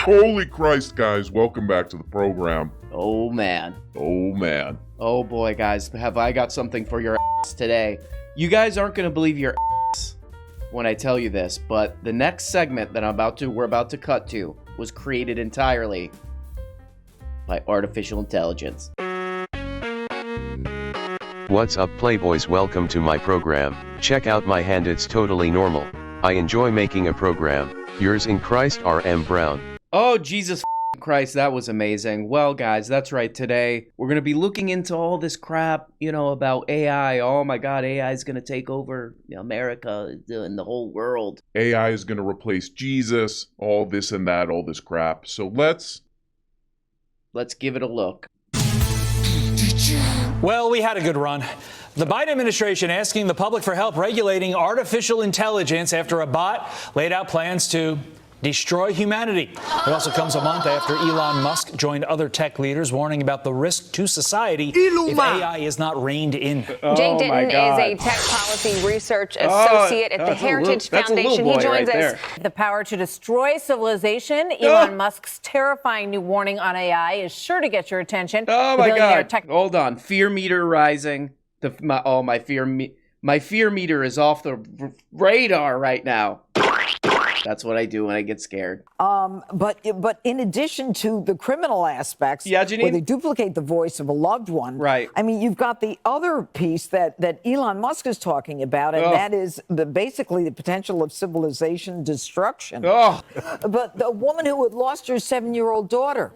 Holy Christ, guys. Welcome back to the program. Oh, man. Oh, man. Oh, boy, guys. Have I got something for your ass today. You guys aren't going to believe your ass when I tell you this, but the next segment that we're about to cut to was created entirely by artificial intelligence. What's up, Playboys? Welcome to my program. Check out my hand, it's totally normal. I enjoy making a program. Yours in Christ, R.M. Brown. Oh, Jesus Christ, that was amazing. Well, guys, that's right. Today, we're going to be looking into all this crap, about AI. Oh my God, AI is going to take over America and the whole world. AI is going to replace Jesus, all this and that, all this crap. So let's give it a look. Well, we had a good run. The Biden administration asking the public for help regulating artificial intelligence after a bot laid out plans to destroy humanity. It also comes a month after Elon Musk joined other tech leaders warning about the risk to society if AI is not reined in. Jake Denton is a tech policy research associate at the Heritage Foundation. He joins us. The power to destroy civilization. Elon Musk's terrifying new warning on AI is sure to get your attention. Oh my God! Hold on, fear meter rising. My fear meter is off the radar right now. That's what I do when I get scared. But in addition to the criminal aspects, where they duplicate the voice of a loved one, right? I mean, you've got the other piece that Elon Musk is talking about, and that is basically the potential of civilization destruction. But the woman who had lost her 7-year-old daughter.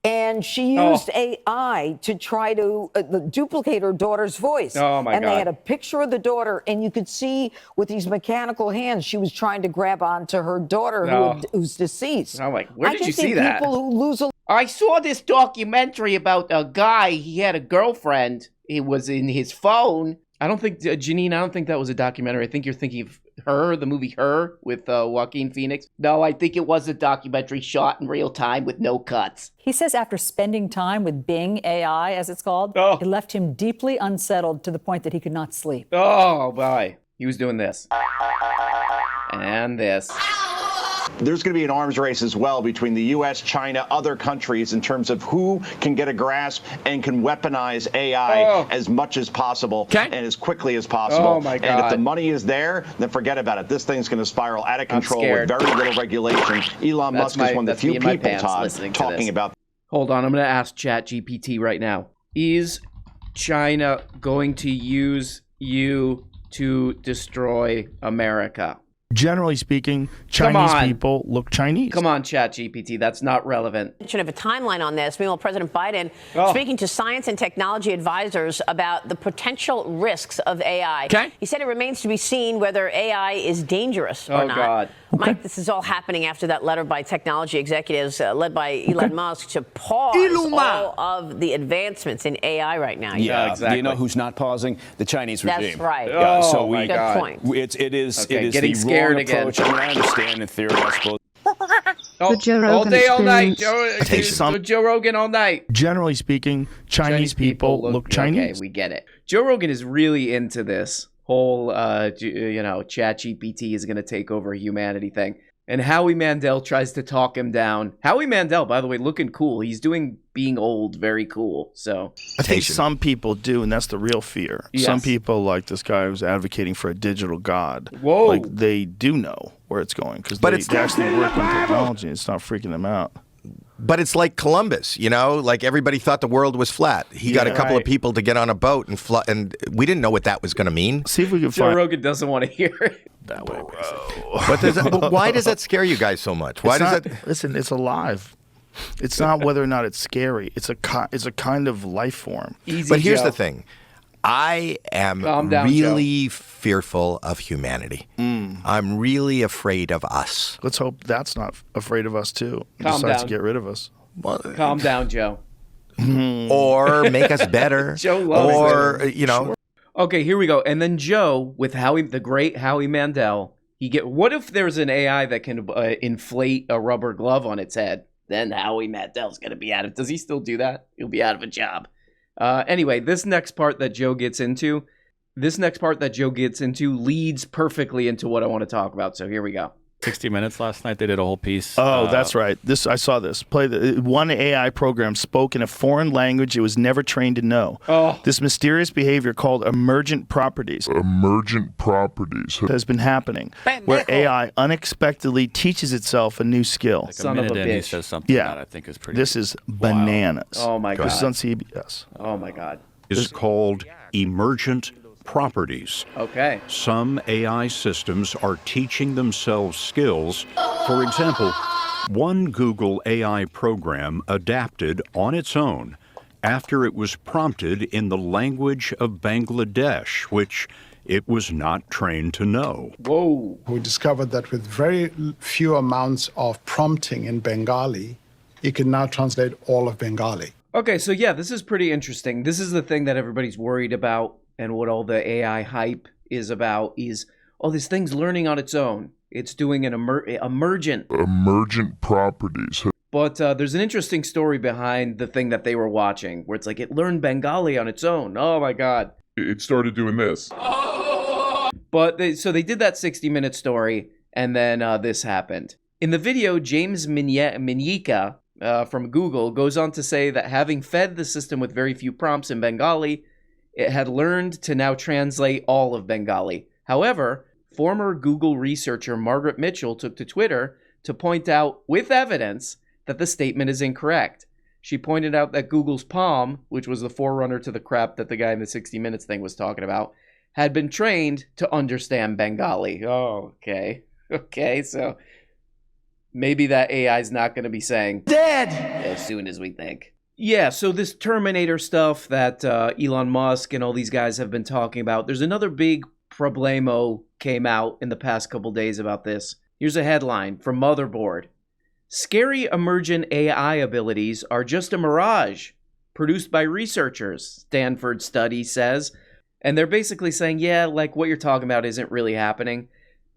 And she used AI to try to duplicate her daughter's voice. Oh, my God. And they had a picture of the daughter, and you could see with these mechanical hands, she was trying to grab onto her daughter who's deceased. I'm like, where did you see that? People who lose I saw this documentary about a guy. He had a girlfriend. It was in his phone. I don't think, Janine, I don't think that was a documentary. I think you're thinking of Her, the movie Her with Joaquin Phoenix. No, I think it was a documentary shot in real time with no cuts. He says after spending time with Bing AI, as it's called, it left him deeply unsettled to the point that he could not sleep. Oh, boy. He was doing this. And this. There's going to be an arms race as well between the U.S., China, other countries in terms of who can get a grasp and can weaponize AI as much as possible and as quickly as possible. Oh, my God. And if the money is there, then forget about it. This thing's going to spiral out of control with very little regulation. Elon Musk is one of the few people, Todd, talking about. Hold on, I'm going to ask ChatGPT right now. Is China going to use you to destroy America? Generally speaking, Chinese people look Chinese. Come on, ChatGPT. That's not relevant. Should have a timeline on this. Meanwhile, President Biden speaking to science and technology advisors about the potential risks of AI. He said it remains to be seen whether AI is dangerous or not. God. Mike, this is all happening after that letter by technology executives led by Elon Musk to pause all of the advancements in AI right now. Yeah, exactly. Do you know who's not pausing? The Chinese regime. That's right. Yeah, so good point. It is getting the scared wrong again. approach. I mean, I understand in theory, I suppose. All day, all night. Joe Rogan all night. Generally speaking, Chinese people look Chinese. Okay, we get it. Joe Rogan is really into this whole, ChatGPT is going to take over humanity thing. And Howie Mandel tries to talk him down. Howie Mandel, by the way, looking cool. He's doing being old very cool. So I think some people do, and that's the real fear. Yes. Some people, like this guy who's advocating for a digital god, Whoa. like they do know where it's going because they actually work on technology. It's not freaking them out. But it's like Columbus, like everybody thought the world was flat. He got a couple of people to get on a boat and we didn't know what that was going to mean. See if we can Joe Rogan doesn't want to hear it. That way. But why does that scare you guys so much? Why does that? Listen, it's alive. It's not whether or not it's scary. It's a kind of life form. Easy, but here's Joe. the thing. I am down, really fearful of humanity. I'm really afraid of us. Let's hope that's not afraid of us too. Calm Decides down. to get rid of us. Well, Calm down, Joe. or make us better. Joe loves it. Sure. Okay, here we go. And then Joe, with the great Howie Mandel, what if there's an AI that can inflate a rubber glove on its head? Then Howie Mandel's going to be out of. Does he still do that? He'll be out of a job. Anyway, this next part that Joe gets into leads perfectly into what I want to talk about. So here we go. 60 Minutes last night. They did a whole piece. Oh, that's right. I saw this. One AI program spoke in a foreign language it was never trained to know. Oh. This mysterious behavior called emergent properties. Emergent properties Has been happening, where AI unexpectedly teaches itself a new skill. Like a minute in, he says something that I think is pretty. This is bananas. Oh my God. This is on CBS. Oh my God. Is called emergent properties. Okay. Some AI systems are teaching themselves skills. For example, one Google AI program adapted on its own after it was prompted in the language of Bangladesh, which it was not trained to know. Whoa. We discovered that with very few amounts of prompting in Bengali, it can now translate all of Bengali. Okay, so yeah, this is pretty interesting. This is the thing that everybody's worried about, and what all the AI hype is about is, oh, this thing's learning on its own. It's doing an emergent properties. But there's an interesting story behind the thing that they were watching, where it's like it learned Bengali on its own. Oh my God. It started doing this. But they did that 60-minute story, and then this happened. In the video, James Minyika from Google goes on to say that having fed the system with very few prompts in Bengali, it had learned to now translate all of Bengali. However, former Google researcher Margaret Mitchell took to Twitter to point out, with evidence, that the statement is incorrect. She pointed out that Google's Palm, which was the forerunner to the crap that the guy in the 60 Minutes thing was talking about, had been trained to understand Bengali. Oh, okay. Okay, so maybe that AI is not going to be saying dead as soon as we think. Yeah, so this Terminator stuff that Elon Musk and all these guys have been talking about, there's another big problemo came out in the past couple days about this. Here's a headline from Motherboard. Scary emergent AI abilities are just a mirage produced by researchers, Stanford study says. And they're basically saying, yeah, like what you're talking about isn't really happening.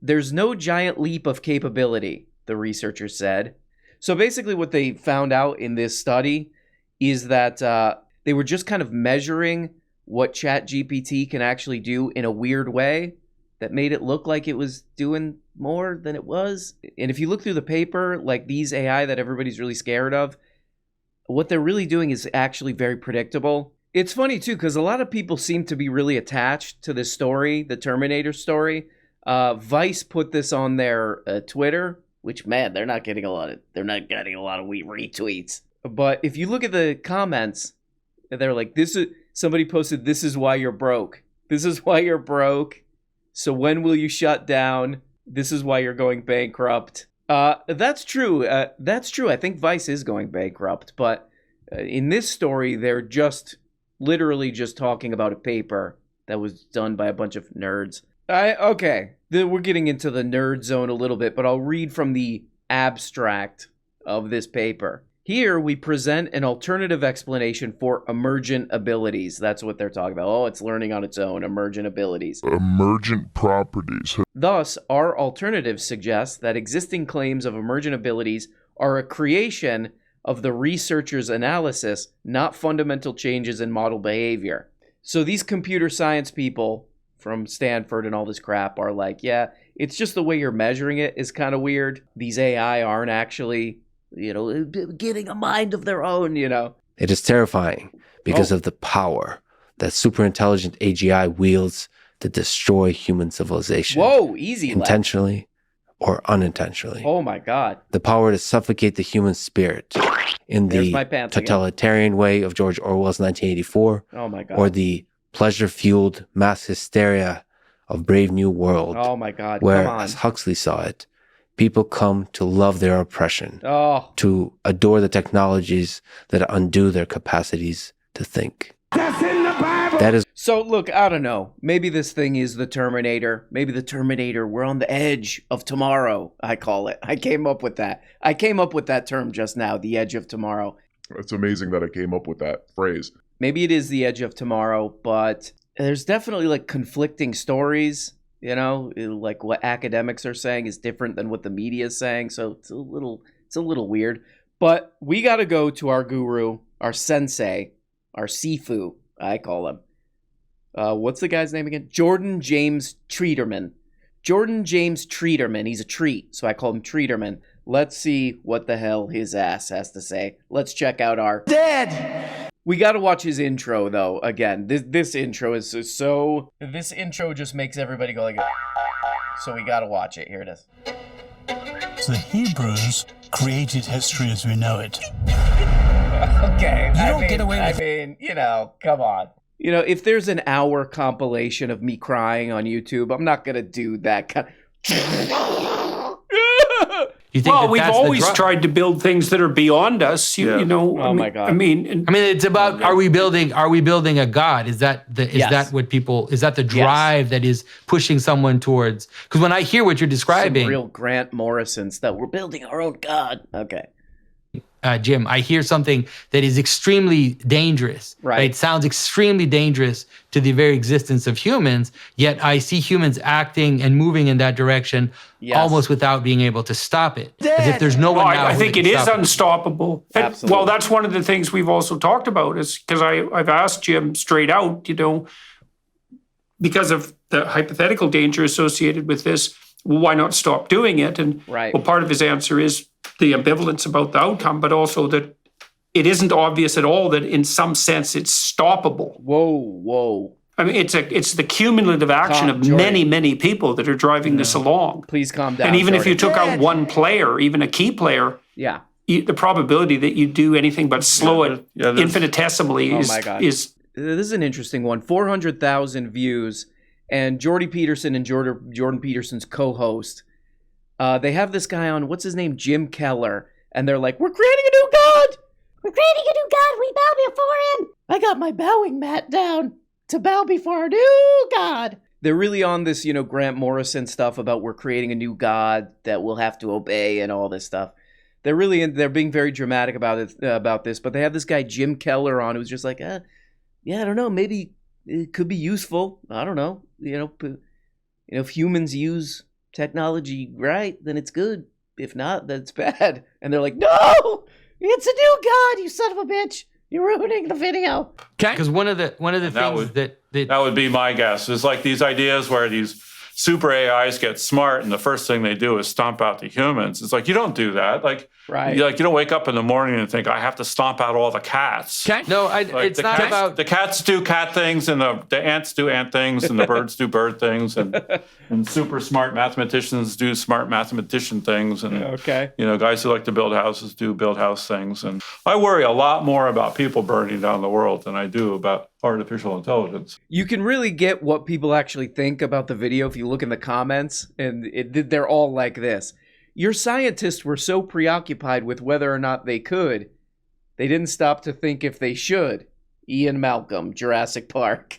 There's no giant leap of capability, the researchers said. So basically what they found out in this study is that they were just kind of measuring what ChatGPT can actually do in a weird way that made it look like it was doing more than it was. And if you look through the paper, like these AI that everybody's really scared of, what they're really doing is actually very predictable. It's funny too, because a lot of people seem to be really attached to this story, the Terminator story. Vice put this on their Twitter, which, man, they're not getting a lot of retweets. But if you look at the comments, they're like, somebody posted, "This is why you're broke. This is why you're broke. So when will you shut down? This is why you're going bankrupt." That's true. That's true. I think Vice is going bankrupt. But in this story, they're literally just talking about a paper that was done by a bunch of nerds. Okay, we're getting into the nerd zone a little bit, but I'll read from the abstract of this paper. Here, we present an alternative explanation for emergent abilities. That's what they're talking about. Oh, it's learning on its own, emergent abilities. Emergent properties. Thus, our alternative suggests that existing claims of emergent abilities are a creation of the researcher's analysis, not fundamental changes in model behavior. So these computer science people from Stanford and all this crap are like, yeah, it's just the way you're measuring it is kind of weird. These AI aren't actually, getting a mind of their own, It is terrifying because of the power that superintelligent AGI wields to destroy human civilization. Whoa, easy. Intentionally or unintentionally. Oh my God. The power to suffocate the human spirit in the totalitarian way of George Orwell's 1984. Oh my God. Or the pleasure-fueled mass hysteria of Brave New World. Oh my God. Where, as Huxley saw it, people come to love their oppression, to adore the technologies that undo their capacities to think. That's in the Bible. That is. So look, I don't know. Maybe this thing is the Terminator. Maybe the Terminator. We're on the edge of tomorrow, I call it. I came up with that. I came up with that term just now, the edge of tomorrow. It's amazing that I came up with that phrase. Maybe it is the edge of tomorrow, but there's definitely like conflicting stories. Like what academics are saying is different than what the media is saying. So it's a little weird. But we got to go to our guru, our sensei, our Sifu, I call him. What's the guy's name again? Jordan James Treaterman. Jordan James Treaterman. He's a treat, so I call him Treaterman. Let's see what the hell his ass has to say. Let's check out our... Dead! We got to watch his intro, though. Again, this intro is so... This intro just makes everybody go like... So we got to watch it. Here it is. The Hebrews created history as we know it. Okay. You don't get away with I mean, you know, come on. You know, if there's an hour compilation of me crying on YouTube, I'm not going to do that kind of... Well, we've always tried to build things that are beyond us. You know. Oh my God. I mean, it's about are we building a God? Is that that what people? Is that the drive that is pushing someone towards? Because when I hear what you're describing, some real Grant Morrison stuff. We're building our own God. Okay. Jim, I hear something that is extremely dangerous. Right. It sounds extremely dangerous to the very existence of humans, yet I see humans acting and moving in that direction almost without being able to stop it. As if there's no one now I think it is unstoppable. Absolutely. Well, that's one of the things we've also talked about is because I've asked Jim straight out, you know, because of the hypothetical danger associated with this, why not stop doing it? And well, part of his answer is the ambivalence about the outcome, but also that it isn't obvious at all that in some sense it's stoppable. Whoa. I mean, it's the cumulative action of many people that are driving this along. Please calm down. And even if you took out one player, even a key player, the probability that you do anything but slow it infinitesimally is... This is an interesting one. 400,000 views, and Jordan Peterson and Jordan Peterson's co-host, they have this guy on, what's his name? Jim Keller. And they're like, we're creating a new God. We're creating a new God. We bow before him. I got my bowing mat down to bow before our new God. They're really on this, you know, Grant Morrison stuff about we're creating a new God that we'll have to obey and all this stuff. They're really, they're being very dramatic about it, about this. But they have this guy, Jim Keller, on who's just like, I don't know. Maybe it could be useful. I don't know. If humans use technology right, then it's good. If not, then it's bad. And they're like, no, it's a new God, you son of a bitch. You're ruining the video. Okay. Because one of the things that would be my guess is like these ideas where these super AIs get smart and the first thing they do is stomp out the humans. It's like, you don't do that. Like, you don't wake up in the morning and think, I have to stomp out all the cats. Okay. No, it's not about... The cats do cat things and the ants do ant things and the birds do bird things and super smart mathematicians do smart mathematician things. And, guys who like to build houses do build house things. And I worry a lot more about people burning down the world than I do about artificial intelligence. You can really get what people actually think about the video if you look in the comments, and they're all like this. Your scientists were so preoccupied with whether or not they could, they didn't stop to think if they should. Ian Malcolm, Jurassic Park.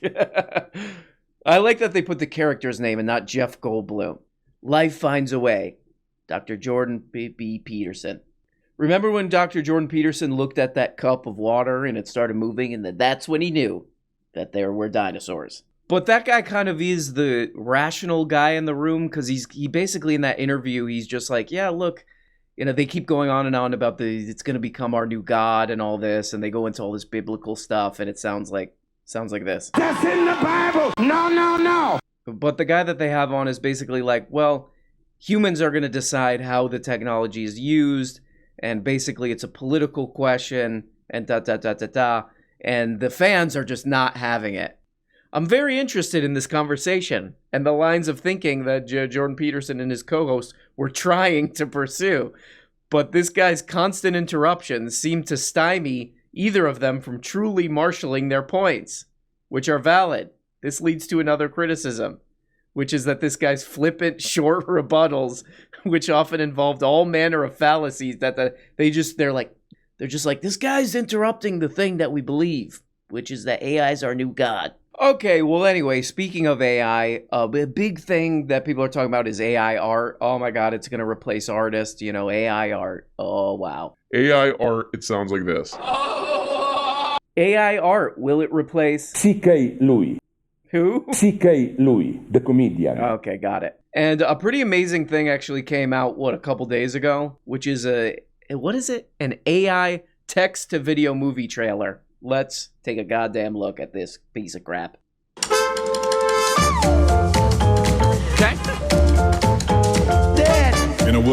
I like that they put the character's name and not Jeff Goldblum. Life finds a way. Dr. Jordan B. Peterson. Remember when Dr. Jordan Peterson looked at that cup of water and it started moving, and that's when he knew that there were dinosaurs. But that guy kind of is the rational guy in the room, because he basically in that interview, he's just like, yeah, look, they keep going on and on about it's going to become our new God and all this, and they go into all this biblical stuff, and it sounds like this. That's in the Bible. No. But the guy that they have on is basically like, well, humans are going to decide how the technology is used, and basically it's a political question, and and the fans are just not having it. I'm very interested in this conversation and the lines of thinking that Jordan Peterson and his co-host were trying to pursue. But this guy's constant interruptions seem to stymie either of them from truly marshaling their points, which are valid. This leads to another criticism, which is that this guy's flippant, short rebuttals, which often involved all manner of fallacies, that they're just like, this guy's interrupting the thing that we believe, which is that AI is our new God. Okay, well, anyway, speaking of AI, a big thing that people are talking about is AI art. Oh my God, it's going to replace artists, AI art. Oh, wow. AI art, it sounds like this. AI art, will it replace... C.K. Louis. Who? C.K. Louis, the comedian. Okay, got it. And a pretty amazing thing actually came out, a couple days ago, which is an AI text-to-video movie trailer. Let's take a goddamn look at this piece of crap. Okay.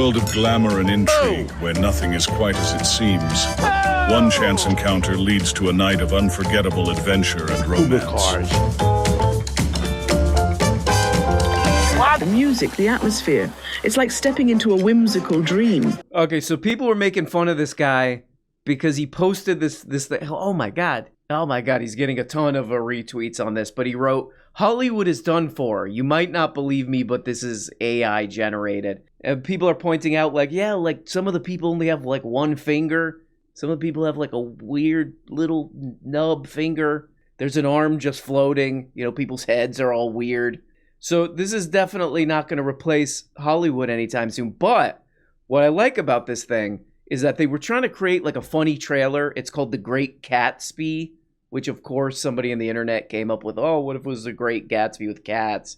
world of glamour and intrigue, where nothing is quite as it seems, one chance encounter leads to a night of unforgettable adventure and romance. The music, the atmosphere. It's like stepping into a whimsical dream. Okay, so people were making fun of this guy because he posted this thing. Oh my God, he's getting a ton of retweets on this, but he wrote, "Hollywood is done for. You might not believe me, but this is AI generated." And people are pointing out like some of the people only have like one finger. Some of the people have like a weird little nub finger. There's an arm just floating. People's heads are all weird. So this is definitely not going to replace Hollywood anytime soon. But what I like about this thing is that they were trying to create like a funny trailer. It's called The Great Gatsby, which of course somebody on the internet came up with. Oh, what if it was The Great Gatsby with cats?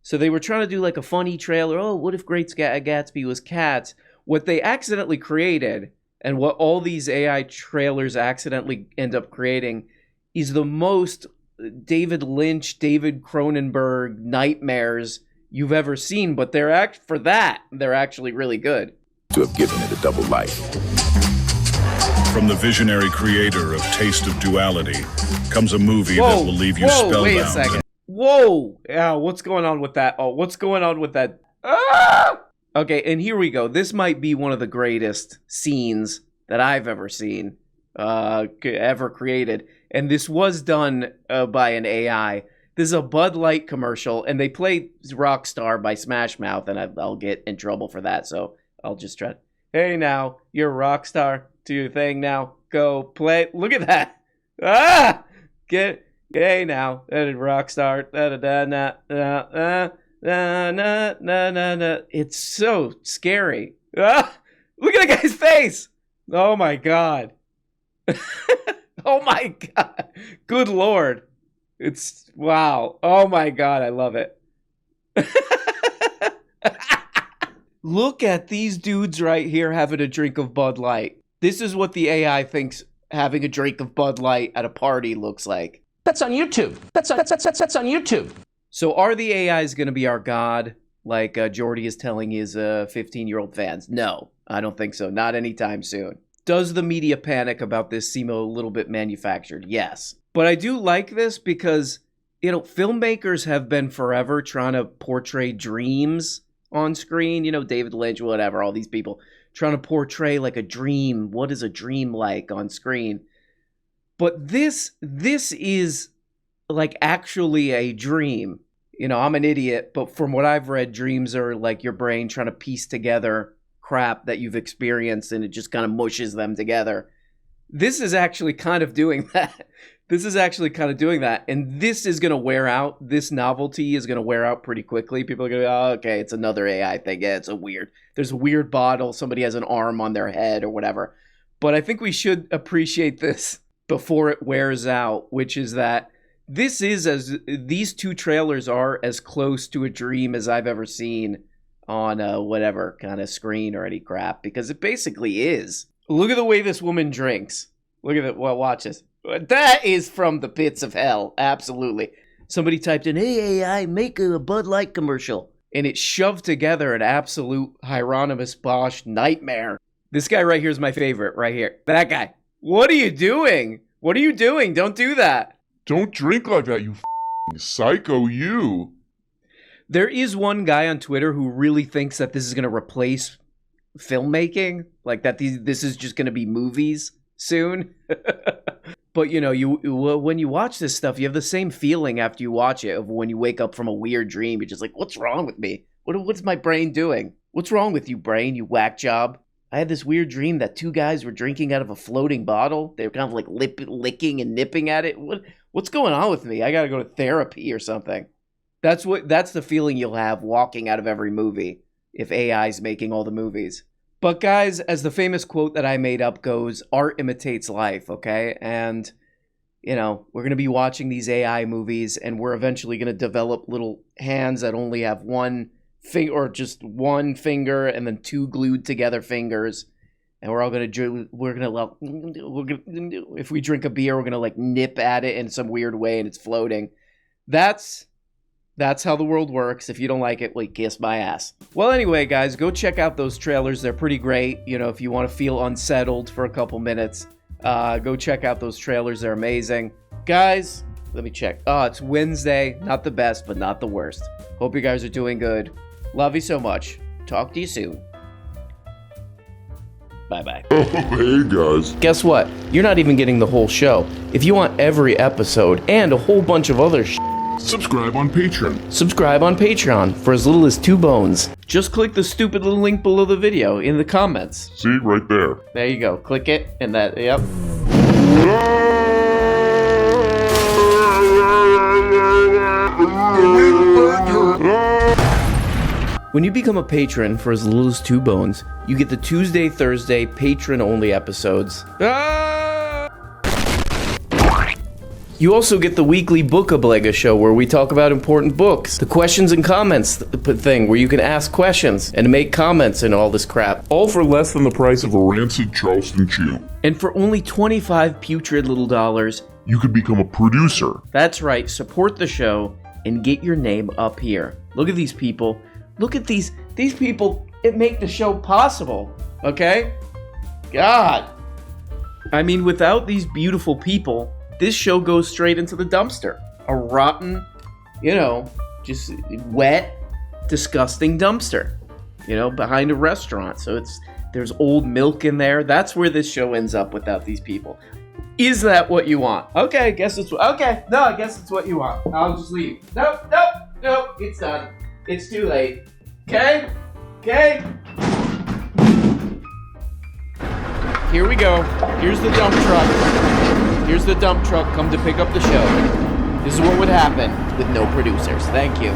So they were trying to do like a funny trailer. Oh, what if Great Gatsby was cats? What they accidentally created, and what all these AI trailers accidentally end up creating, is the most David Lynch, David Cronenberg nightmares you've ever seen, but they're actually really good. To have given it a double life. From the visionary creator of Taste of Duality comes a movie that will leave you spellbound. Wait a second. Whoa! Yeah, what's going on with that? Oh, what's going on with that? Ah! Okay, and here we go. This might be one of the greatest scenes that I've ever seen, ever created. And this was done by an AI. This is a Bud Light commercial, and they play Rockstar by Smash Mouth, and I'll get in trouble for that, so I'll just try. Hey now, you're a rock star. Do your thing now. Go play. Look at that. Ah! Hey now, rock star. It's so scary. Ah! Look at that guy's face. Oh my God. Oh my God. Good Lord. It's wow. Oh my God. I love it. Look at these dudes right here having a drink of Bud Light. This is what the AI thinks having a drink of Bud Light at a party looks like. That's on YouTube. That's on YouTube. So are the AIs going to be our God, like Jordy is telling his 15-year-old fans? No, I don't think so. Not anytime soon. Does the media panic about this seem a little bit manufactured? Yes. But I do like this because, filmmakers have been forever trying to portray dreams on screen. David Lynch, whatever, all these people trying to portray like a dream. What is a dream like on screen? But this is like actually a dream. I'm an idiot, but from what I've read, dreams are like your brain trying to piece together crap that you've experienced, and it just kind of mushes them together. This is actually kind of doing that. And this is going to wear out. This novelty is going to wear out pretty quickly. People are going to go, oh, okay, it's another AI thing. Yeah, there's a weird bottle. Somebody has an arm on their head or whatever. But I think we should appreciate this before it wears out, which is that these two trailers are as close to a dream as I've ever seen on whatever kind of screen or any crap, because it basically is. Look at the way this woman drinks. Look at it. Well, watch this. That is from the pits of hell. Absolutely. Somebody typed in, "Hey AI, make a Bud Light commercial," and it shoved together an absolute Hieronymus Bosch nightmare. This guy right here is my favorite. Right here. That guy. What are you doing? What are you doing? Don't do that. Don't drink like that, you f***ing psycho, you. There is one guy on Twitter who really thinks that this is going to replace filmmaking, like that this is just going to be movies soon. But when you watch this stuff, you have the same feeling after you watch it of when you wake up from a weird dream. You're just like, what's wrong with me? What's my brain doing? What's wrong with you, brain, you whack job? I had this weird dream that two guys were drinking out of a floating bottle. They were kind of like licking and nipping at it. What's going on with me? I got to go to therapy or something. That's the feeling you'll have walking out of every movie if AI's making all the movies. But guys, as the famous quote that I made up goes, art imitates life, okay? And, we're going to be watching these AI movies, and we're eventually going to develop little hands that only have one finger, or just one finger, and then two glued together fingers. And we're all going to, if we drink a beer, we're going to like nip at it in some weird way, and it's floating. That's That's how the world works. If you don't like it, well, kiss my ass. Well, anyway, guys, go check out those trailers. They're pretty great. You know, if you want to feel unsettled for a couple minutes, go check out those trailers. They're amazing. Guys, let me check. Oh, it's Wednesday. Not the best, but not the worst. Hope you guys are doing good. Love you so much. Talk to you soon. Bye-bye. Oh, hey, guys. Guess what? You're not even getting the whole show. If you want every episode and a whole bunch of other subscribe on Patreon. Subscribe on Patreon for as little as 2 bones. Just click the stupid little link below the video in the comments. See, right there. There you go. Click it, and that, yep. When you become a patron for as little as 2 bones, you get the Tuesday, Thursday, patron-only episodes. You also get the weekly Book-a-Blega show where we talk about important books. The questions and comments thing where you can ask questions and make comments and all this crap. All for less than the price of a rancid Charleston Chew. And for only 25 putrid little dollars, you could become a producer. That's right, support the show and get your name up here. Look at these people. Look at these people that make the show possible, okay? God. I mean, without these beautiful people, this show goes straight into the dumpster. A rotten, you know, just wet, disgusting dumpster, you know, behind a restaurant. So there's old milk in there. That's where this show ends up without these people. Is that what you want? Okay, I guess it's what you want. I'll just leave. Nope, it's done. It's too late. Okay? Here we go. Here's the dump truck. Here's the dump truck come to pick up the show. This is what would happen with no producers. Thank you.